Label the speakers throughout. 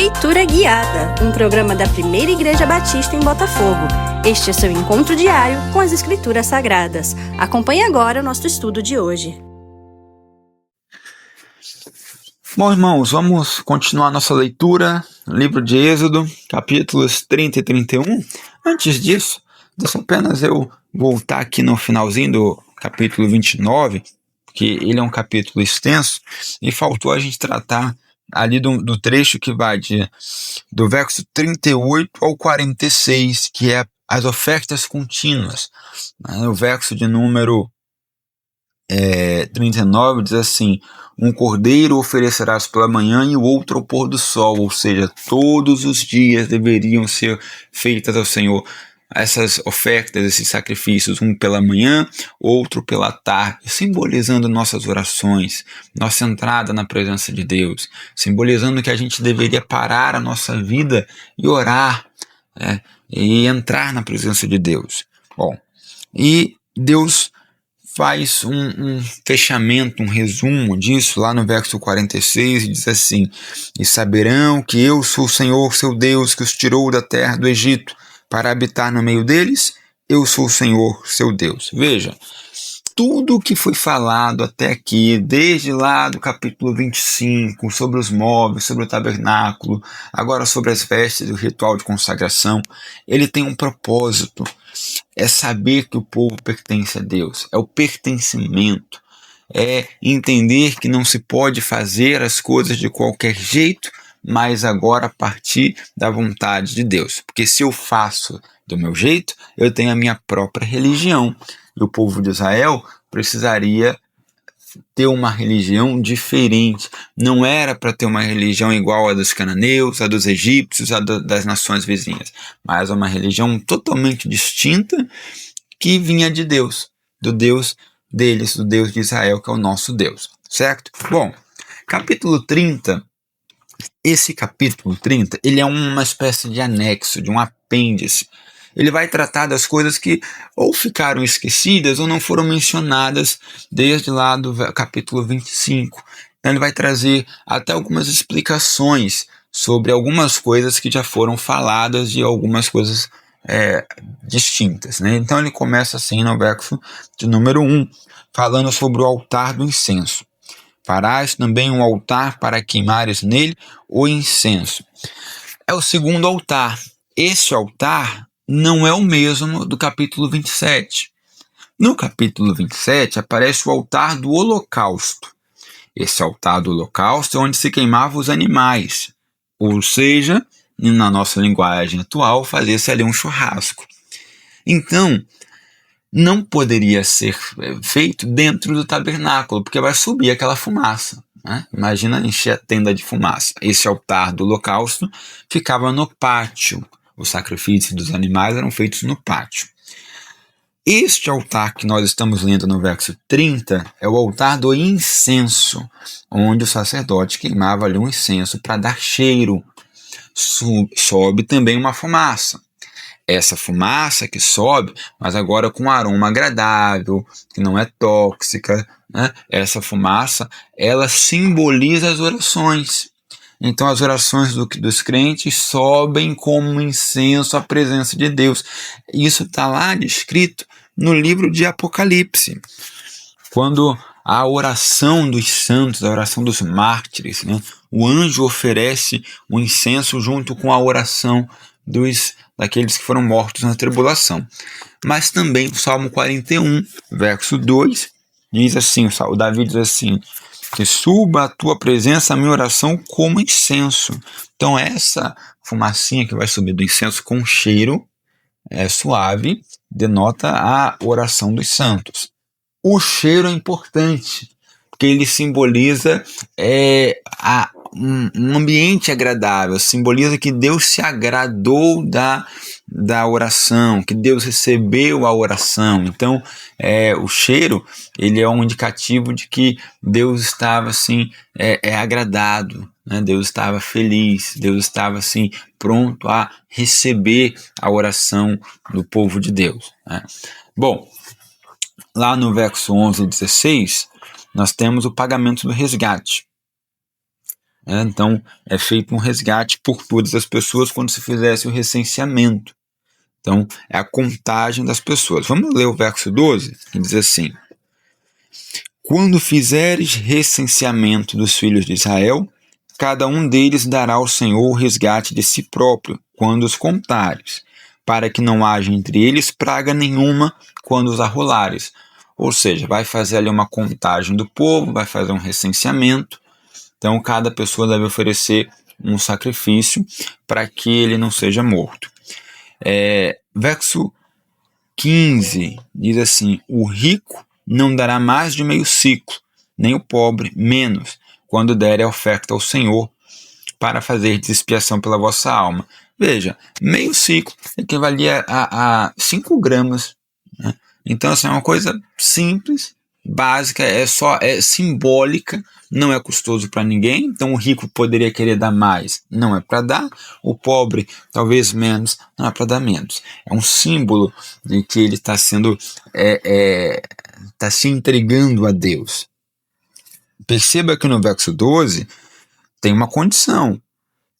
Speaker 1: Leitura Guiada, um programa da Primeira Igreja Batista em Botafogo. Este é seu encontro diário com as Escrituras Sagradas. Acompanhe agora o nosso estudo de hoje.
Speaker 2: Bom, irmãos, vamos continuar nossa leitura no livro de Êxodo, capítulos 30 e 31. Antes disso, deixa apenas eu voltar aqui no finalzinho do capítulo 29, porque ele é um capítulo extenso, e faltou a gente tratar ali do trecho que vai do verso 38 ao 46, que é as ofertas contínuas. O verso de número 39 diz assim: um cordeiro oferecerás pela manhã e o outro ao pôr do sol, ou seja, todos os dias deveriam ser feitas ao Senhor essas ofertas, esses sacrifícios, um pela manhã, outro pela tarde, simbolizando nossas orações, nossa entrada na presença de Deus, simbolizando que a gente deveria parar a nossa vida e orar, e entrar na presença de Deus. Bom, e Deus faz um fechamento, um resumo disso lá no verso 46, e diz assim: e saberão que eu sou o Senhor seu Deus, que os tirou da terra do Egito para habitar no meio deles. Eu sou o Senhor seu Deus. Veja, tudo o que foi falado até aqui, desde lá do capítulo 25, sobre os móveis, sobre o tabernáculo, agora sobre as vestes do ritual de consagração, ele tem um propósito. É saber que o povo pertence a Deus, é o pertencimento, é entender que não se pode fazer as coisas de qualquer jeito, mas agora a partir da vontade de Deus. Porque se eu faço do meu jeito, eu tenho a minha própria religião. E o povo de Israel precisaria ter uma religião diferente. Não era para ter uma religião igual a dos cananeus, a dos egípcios, a das nações vizinhas, mas uma religião totalmente distinta que vinha de Deus, do Deus deles, do Deus de Israel, que é o nosso Deus, certo? Bom, capítulo 30, esse capítulo 30, ele é uma espécie de anexo, de um apêndice. Ele vai tratar das coisas que ou ficaram esquecidas ou não foram mencionadas desde lá do capítulo 25. Então ele vai trazer até algumas explicações sobre algumas coisas que já foram faladas e algumas coisas distintas, né? Então ele começa assim no verso de número 1, falando sobre o altar do incenso. Farás também um altar para queimares nele o incenso. É o segundo altar. Esse altar não é o mesmo do capítulo 27. No capítulo 27 aparece o altar do holocausto. Esse altar do holocausto é onde se queimavam os animais, ou seja, na nossa linguagem atual, fazia-se ali um churrasco. Então, não poderia ser feito dentro do tabernáculo, porque vai subir aquela fumaça, né? Imagina encher a tenda de fumaça. Esse altar do holocausto ficava no pátio. Os sacrifícios dos animais eram feitos no pátio. Este altar que nós estamos lendo no verso 30 é o altar do incenso, onde o sacerdote queimava ali um incenso para dar cheiro. Sobe também uma fumaça. Essa fumaça que sobe, mas agora com um aroma agradável, que não é tóxica, né? Essa fumaça, ela simboliza as orações. Então as orações dos crentes sobem como incenso à presença de Deus. Isso está lá descrito no livro de Apocalipse. Quando a oração dos santos, a oração dos mártires, né? O anjo oferece o incenso junto com a oração daqueles que foram mortos na tribulação. Mas também o Salmo 41, verso 2, diz assim, o Davi diz assim: que suba a tua presença a minha oração como incenso. Então essa fumacinha que vai subir do incenso com cheiro suave denota a oração dos santos. O cheiro é importante, porque ele simboliza um ambiente agradável, simboliza que Deus se agradou da oração, que Deus recebeu a oração. Então, o cheiro, ele é um indicativo de que Deus estava assim, agradado, né? Deus estava feliz, Deus estava assim, pronto a receber a oração do povo de Deus, né? Bom, lá no verso 11 e 16, nós temos o pagamento do resgate. Então, é feito um resgate por todas as pessoas quando se fizesse o recenseamento. Então, é a contagem das pessoas. Vamos ler o verso 12, que diz assim: quando fizeres recenseamento dos filhos de Israel, cada um deles dará ao Senhor o resgate de si próprio, quando os contares, para que não haja entre eles praga nenhuma quando os arrolares. Ou seja, vai fazer ali uma contagem do povo, vai fazer um recenseamento. Então, cada pessoa deve oferecer um sacrifício para que ele não seja morto. Verso 15 diz assim: o rico não dará mais de meio ciclo, nem o pobre menos, quando der a oferta ao Senhor, para fazer expiação pela vossa alma. Veja, meio ciclo equivalia a 5 gramas. Né? Então, assim, é uma coisa simples, básica, é simbólica, não é custoso para ninguém. Então, o rico poderia querer dar mais, não é para dar. O pobre, talvez menos, não é para dar menos. É um símbolo de que ele está sendo, está se entregando a Deus. Perceba que no verso 12 tem uma condição.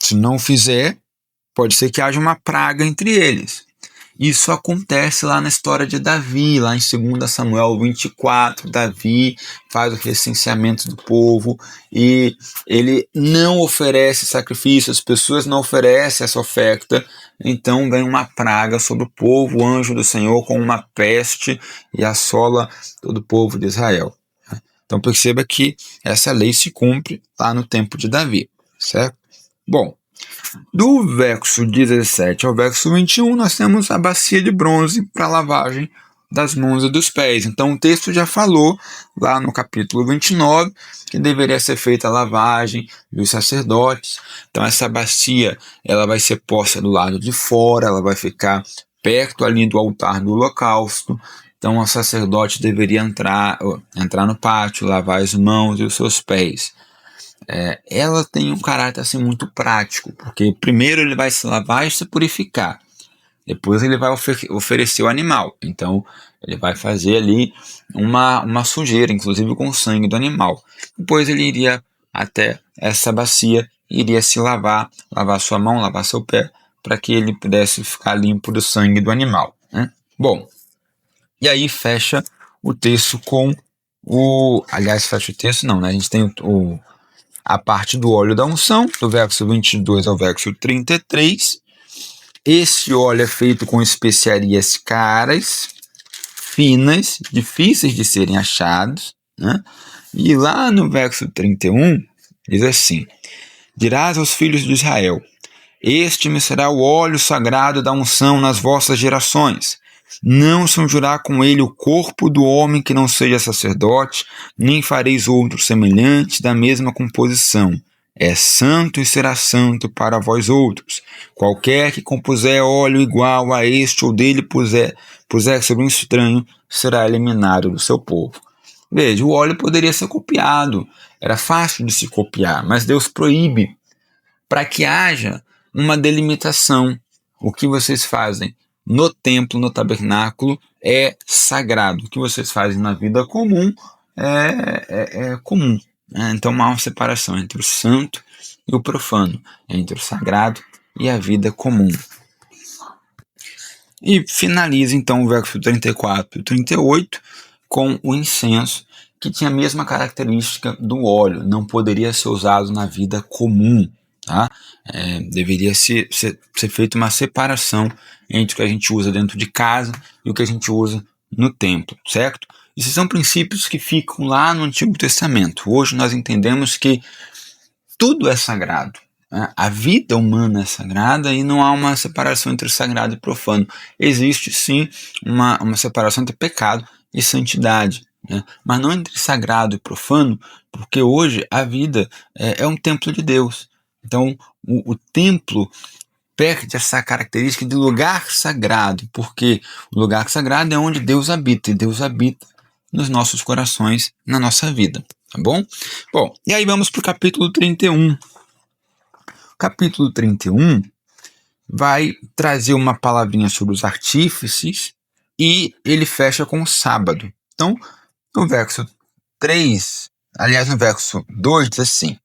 Speaker 2: Se não fizer, pode ser que haja uma praga entre eles. Isso acontece lá na história de Davi, lá em 2 Samuel 24. Davi faz o recenseamento do povo e ele não oferece sacrifício, as pessoas não oferecem essa oferta. Então vem uma praga sobre o povo, o anjo do Senhor com uma peste e assola todo o povo de Israel. Então perceba que essa lei se cumpre lá no tempo de Davi, certo? Bom, do verso 17 ao verso 21, nós temos a bacia de bronze para lavagem das mãos e dos pés. Então o texto já falou lá no capítulo 29 que deveria ser feita a lavagem dos sacerdotes. Então essa bacia ela vai ser posta do lado de fora, ela vai ficar perto ali do altar do holocausto. Então o sacerdote deveria entrar no pátio, lavar as mãos e os seus pés. Ela tem um caráter assim, muito prático, porque primeiro ele vai se lavar e se purificar, depois ele vai oferecer o animal. Então ele vai fazer ali uma sujeira, inclusive com o sangue do animal. Depois ele iria até essa bacia, iria se lavar sua mão, lavar seu pé, para que ele pudesse ficar limpo do sangue do animal, né? Bom, e aí fecha o texto com fecha o texto não, né? A gente tem a parte do óleo da unção, do verso 22 ao verso 33. Esse óleo é feito com especiarias caras, finas, difíceis de serem achados, né? E lá no verso 31, diz assim: dirás aos filhos de Israel: este me será o óleo sagrado da unção nas vossas gerações. Não se unjirá com ele o corpo do homem que não seja sacerdote, nem fareis outro semelhante da mesma composição. É santo e será santo para vós outros. Qualquer que compuser óleo igual a este ou dele puser sobre um estranho, será eliminado do seu povo. Veja, o óleo poderia ser copiado, era fácil de se copiar, mas Deus proíbe para que haja uma delimitação. O que vocês fazem no templo, no tabernáculo, é sagrado. O que vocês fazem na vida comum é comum. Né? Então há uma separação entre o santo e o profano, entre o sagrado e a vida comum. E finaliza então o verso 34 e 38 com o incenso, que tinha a mesma característica do óleo, não poderia ser usado na vida comum. Tá? Deveria ser feita uma separação entre o que a gente usa dentro de casa e o que a gente usa no templo, certo? Esses são princípios que ficam lá no Antigo Testamento. Hoje nós entendemos que tudo é sagrado, né? A vida humana é sagrada e não há uma separação entre sagrado e profano. Existe sim uma separação entre pecado e santidade, né? Mas não entre sagrado e profano, porque hoje a vida é um templo de Deus. Então, o templo perde essa característica de lugar sagrado, porque o lugar sagrado é onde Deus habita, e Deus habita nos nossos corações, na nossa vida, tá bom? Bom, e aí vamos para o capítulo 31. O capítulo 31 vai trazer uma palavrinha sobre os artífices e ele fecha com o sábado. Então, no verso 3, aliás, no verso 2 diz assim: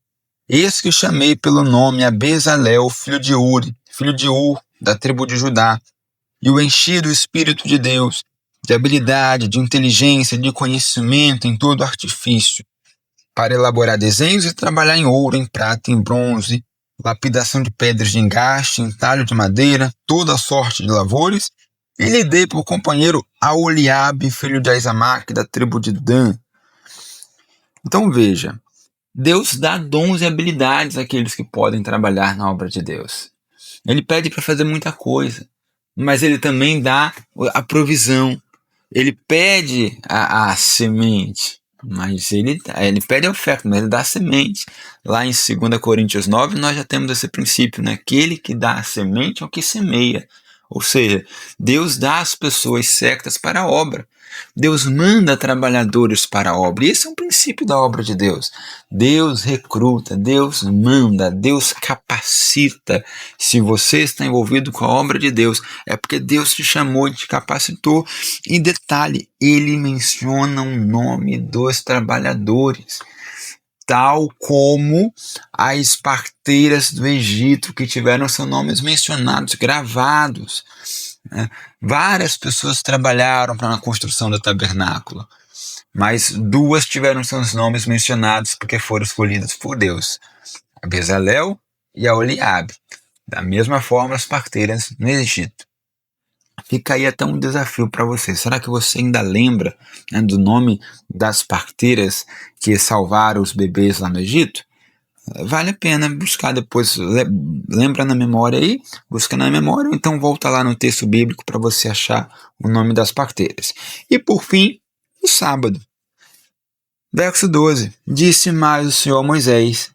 Speaker 2: Eis que chamei pelo nome a Bezalel, filho de Uri, filho de Ur, da tribo de Judá, e o enchi do Espírito de Deus, de habilidade, de inteligência, de conhecimento em todo artifício, para elaborar desenhos e trabalhar em ouro, em prata, em bronze, lapidação de pedras de engaste, entalho de madeira, toda sorte de lavores, e lhe dei por companheiro a Oliabe, filho de Aizamaque, da tribo de Dan. Então veja, Deus dá dons e habilidades àqueles que podem trabalhar na obra de Deus. Ele pede para fazer muita coisa, mas ele também dá a provisão. Ele pede a semente, mas ele pede a oferta, mas ele dá a semente. Lá em 2 Coríntios 9, nós já temos esse princípio, né? Aquele que dá a semente é o que semeia. Ou seja, Deus dá as pessoas certas para a obra. Deus manda trabalhadores para a obra. E esse é um princípio da obra de Deus. Deus recruta, Deus manda, Deus capacita. Se você está envolvido com a obra de Deus, é porque Deus te chamou e te capacitou. Em detalhe, ele menciona o nome dos trabalhadores, tal como as parteiras do Egito, que tiveram seus nomes mencionados, gravados. Várias pessoas trabalharam para a construção do tabernáculo, mas 2 tiveram seus nomes mencionados porque foram escolhidas por Deus: a Bezalel e a Oliabe. Da mesma forma, as parteiras no Egito. Fica aí até um desafio para você. Será que você ainda lembra, né, do nome das parteiras que salvaram os bebês lá no Egito? Vale a pena buscar depois, lembra na memória aí, busca na memória, ou então volta lá no texto bíblico para você achar o nome das parteiras. E por fim, o sábado. Verso 12. Disse mais o Senhor a Moisés: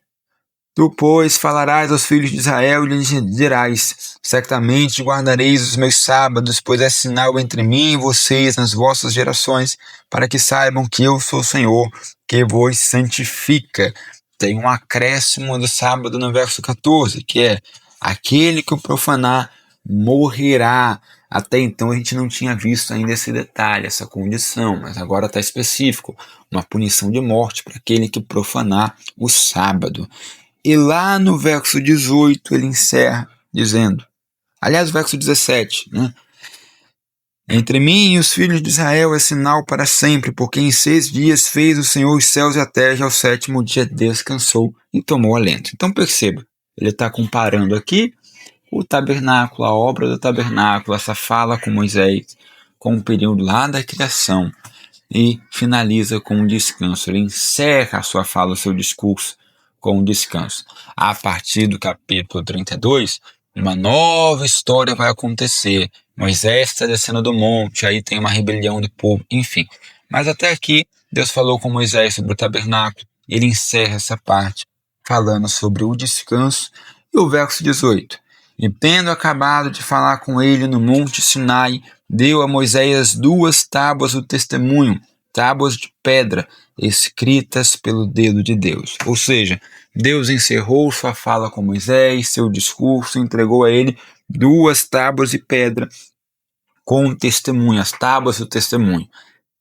Speaker 2: Tu, pois, falarás aos filhos de Israel e lhes dirás: certamente guardareis os meus sábados, pois é sinal entre mim e vocês nas vossas gerações, para que saibam que eu sou o Senhor, que vos santifica. Tem um acréscimo do sábado no verso 14, que é: aquele que o profanar morrerá. Até então a gente não tinha visto ainda esse detalhe, essa condição, mas agora está específico, uma punição de morte para aquele que profanar o sábado. E lá no verso 18 ele encerra dizendo, aliás, verso 17, né? Entre mim e os filhos de Israel é sinal para sempre, porque em 6 dias fez o Senhor os céus e a terra, e ao 7º dia descansou e tomou alento. Então perceba, ele está comparando aqui o tabernáculo, a obra do tabernáculo, essa fala com Moisés, com o período lá da criação, e finaliza com um descanso. Ele encerra a sua fala, o seu discurso, com um descanso. A partir do capítulo 32, uma nova história vai acontecer. Moisés está descendo do monte, aí tem uma rebelião do povo, enfim. Mas até aqui, Deus falou com Moisés sobre o tabernáculo, ele encerra essa parte falando sobre o descanso. E o verso 18: e tendo acabado de falar com ele no monte Sinai, deu a Moisés 2 tábuas do testemunho, tábuas de pedra, escritas pelo dedo de Deus. Ou seja, Deus encerrou sua fala com Moisés, seu discurso, entregou a ele 2 tábuas de pedra com testemunho, as tábuas do testemunho.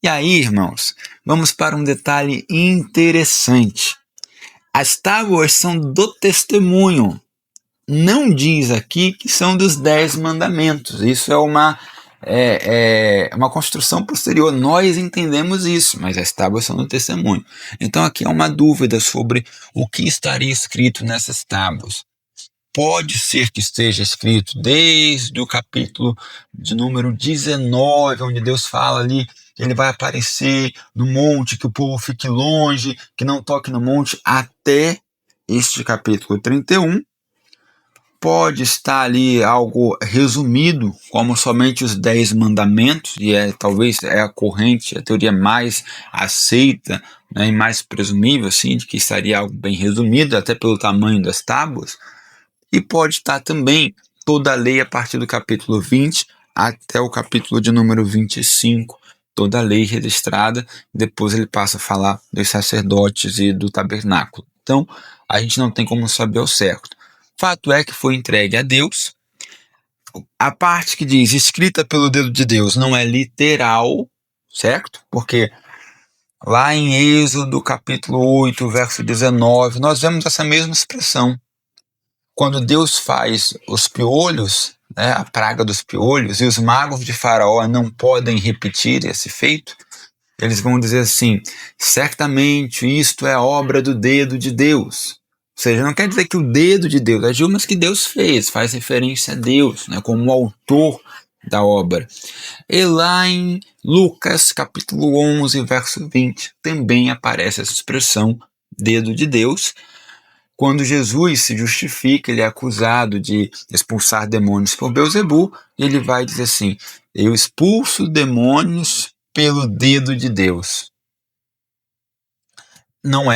Speaker 2: E aí, irmãos, vamos para um detalhe interessante. As tábuas são do testemunho. Não diz aqui que são dos 10 mandamentos. Isso é uma construção posterior. Nós entendemos isso, mas as tábuas são do testemunho. Então aqui há uma dúvida sobre o que estaria escrito nessas tábuas. Pode ser que esteja escrito desde o capítulo de número 19, onde Deus fala ali que ele vai aparecer no monte, que o povo fique longe, que não toque no monte, até este capítulo 31. Pode estar ali algo resumido, como somente os 10 mandamentos, e talvez é a corrente, a teoria mais aceita, né, e mais presumível, assim, de que estaria algo bem resumido, até pelo tamanho das tábuas. E pode estar também toda a lei a partir do capítulo 20 até o capítulo de número 25, toda a lei registrada. Depois ele passa a falar dos sacerdotes e do tabernáculo. Então, a gente não tem como saber ao certo. Fato é que foi entregue a Deus. A parte que diz escrita pelo dedo de Deus não é literal, certo? Porque Lá em Êxodo capítulo 8, verso 19, nós vemos essa mesma expressão. Quando Deus faz os piolhos, né, a praga dos piolhos, e os magos de Faraó não podem repetir esse feito, eles vão dizer assim: certamente isto é obra do dedo de Deus. Ou seja, não quer dizer que o dedo de Deus agiu, mas que Deus fez, faz referência a Deus, né, como o autor da obra. E lá em Lucas capítulo 11, verso 20, também aparece essa expressão, dedo de Deus. Quando Jesus se justifica, ele é acusado de expulsar demônios por Beelzebul, e ele vai dizer assim: eu expulso demônios pelo dedo de Deus. Não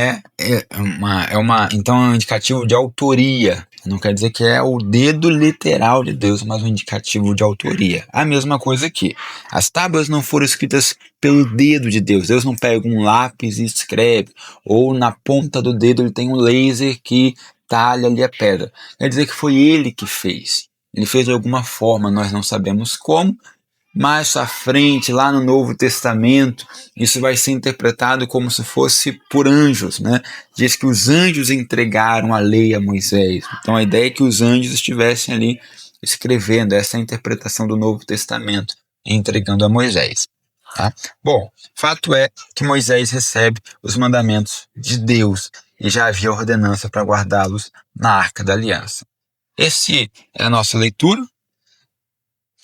Speaker 2: então é um indicativo de autoria. Não quer dizer que é o dedo literal de Deus, mas um indicativo de autoria. A mesma coisa aqui. As tábuas não foram escritas pelo dedo de Deus. Deus não pega um lápis e escreve, ou na ponta do dedo ele tem um laser que talha ali a pedra. Quer dizer que foi ele que fez. Ele fez de alguma forma, nós não sabemos como. Mais à frente, lá no Novo Testamento, isso vai ser interpretado como se fosse por anjos, né? Diz que os anjos entregaram a lei a Moisés. Então a ideia é que os anjos estivessem ali escrevendo essa interpretação do Novo Testamento, entregando a Moisés. Tá? Bom, fato é que Moisés recebe os mandamentos de Deus e já havia ordenança para guardá-los na Arca da Aliança. Essa é a nossa leitura.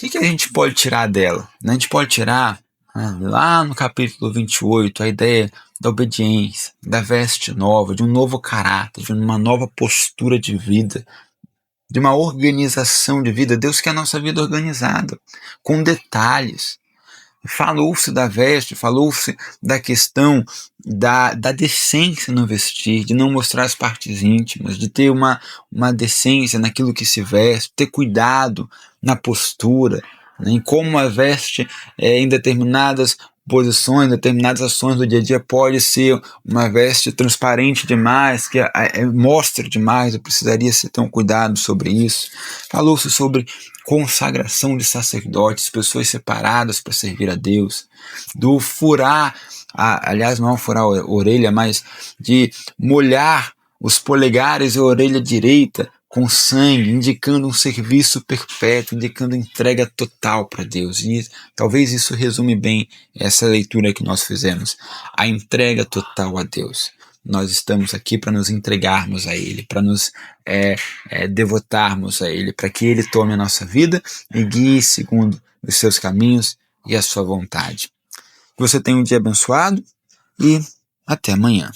Speaker 2: O que a gente pode tirar dela? A gente pode tirar, lá no capítulo 28, a ideia da obediência, da veste nova, de um novo caráter, de uma nova postura de vida, de uma organização de vida. Deus quer a nossa vida organizada, com detalhes. Falou-se da veste, falou-se da questão da decência no vestir, de não mostrar as partes íntimas, de ter uma decência naquilo que se veste, ter cuidado na postura, né, em como a veste em determinadas posições, em determinadas ações do dia a dia pode ser uma veste transparente demais, que mostra demais. Eu precisaria ter um cuidado sobre isso. Falou-se sobre consagração de sacerdotes, pessoas separadas para servir a Deus, do furar, aliás não furar a orelha, mas de molhar os polegares e a orelha direita com sangue, indicando um serviço perpétuo, indicando entrega total para Deus. E talvez isso resume bem essa leitura que nós fizemos, a entrega total a Deus. Nós estamos aqui para nos entregarmos a Ele, para nos devotarmos a Ele, para que Ele tome a nossa vida e guie segundo os seus caminhos e a sua vontade. Que você tenha um dia abençoado e até amanhã.